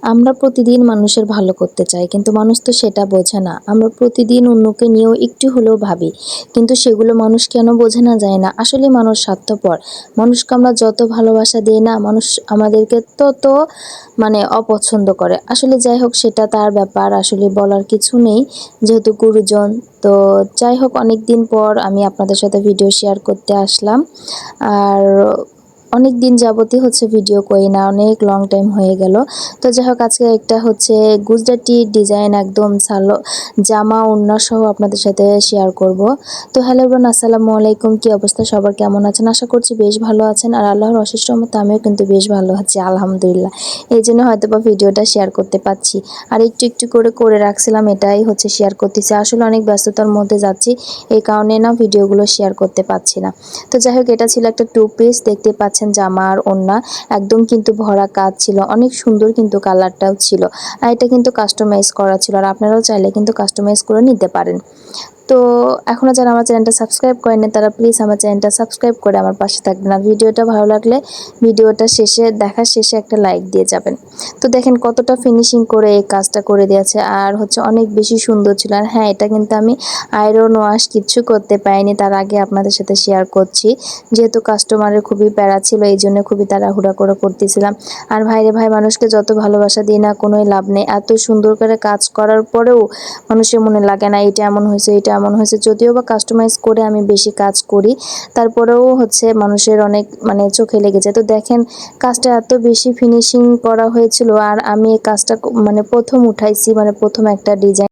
আমরা প্রতিদিন মানুষের ভালো করতে চাই, কিন্তু মানুষ তো সেটা বোঝে না। আমরা প্রতিদিন অন্যকে নিয়েও একটু হলেও ভাবি, কিন্তু সেগুলো মানুষ কেন বোঝে না যায় না। আসলে মানুষ স্বার্থপর। মানুষকে আমরা যত ভালোবাসা দিই না, মানুষ আমাদেরকে তত অপছন্দ করে। আসলে যাই হোক, সেটা তার ব্যাপার, আসলে বলার কিছু নেই, যেহেতু গুরুজন। তো যাই হোক, অনেক দিন পর আমি আপনাদের সাথে ভিডিও শেয়ার করতে আসলাম। আর অনেক দিন যাবতই ভিডিও করি না, অনেক লং টাইম হয়ে গেল। তো যাই হোক, আজকে একটা গুজরাটি ডিজাইন একদম জামা ওড়না সহ আপনাদের সাথে শেয়ার করব। তো হ্যালো এভরিওয়ান, আসসালামু আলাইকুম। কি অবস্থা সবার, কেমন আছেন? আশা করছি বেশ ভালো আছেন। আর আল্লাহর অশেষ রহমতে আমিও কিন্তু বেশ ভালো আছি, আলহামদুলিল্লাহ। এই জন্য হয়তোবা ভিডিওটা শেয়ার করতে পারছি। আর একটু একটু করে করে রাখছিলাম, এটাই শেয়ার করতেছি। আসলে অনেক ব্যস্ততার মধ্যে যাচ্ছি, এই কারণে না ভিডিওগুলো শেয়ার করতে পারছি না। তো যাই হোক, এটা ছিল একটা টু পিস, দেখতে পাচ্ছেন, জামা আর ওড়না একদম কিন্তু ভরা কাজ ছিল, অনেক সুন্দর কিন্তু কালারটাও ছিল। আর এটা কিন্তু কাস্টমাইজ করা ছিল, আর আপনারাও চাইলে কিন্তু কাস্টমাইজ করে নিতে পারেন। তো এখনও যারা আমার চ্যানেলটা সাবস্ক্রাইব করেনি, তারা প্লিজ আমার চ্যানেলটা সাবস্ক্রাইব করে আমার পাশে থাকবেন। আর ভিডিওটা ভালো লাগলে ভিডিওটা দেখার শেষে একটা লাইক দিয়ে যাবেন। তো দেখেন কতটা ফিনিশিং করে এই কাজটা করে দিয়েছে, আর অনেক বেশি সুন্দর ছিল। আর হ্যাঁ, এটা কিন্তু আমি আয়রন ওয়াশ কিচ্ছু করতে পারিনি, তার আগে আপনাদের সাথে শেয়ার করছি। যেহেতু কাস্টমারের খুবই প্যারা ছিল, এই জন্য খুবই তাড়াহুড়া করে করতেছিলাম। আর ভাইরে ভাই, মানুষকে যত ভালোবাসা দিই না, কোনোই লাভ নেই। এত সুন্দর করে কাজ করার পরেও মানুষের মনে লাগে না এটা এমন হয়েছে, এটা এমন হয়েছে। যদিও বা কাস্টমাইজ করে আমি বেশি কাজ করি, তারপরেও মানুষের অনেক চোখে লেগে যায়। তো দেখেন, কাজটা এত বেশি ফিনিশিং করা হয়েছিল। আর আমি এই কাজটা প্রথম উঠাইছি, প্রথম একটা ডিজাইন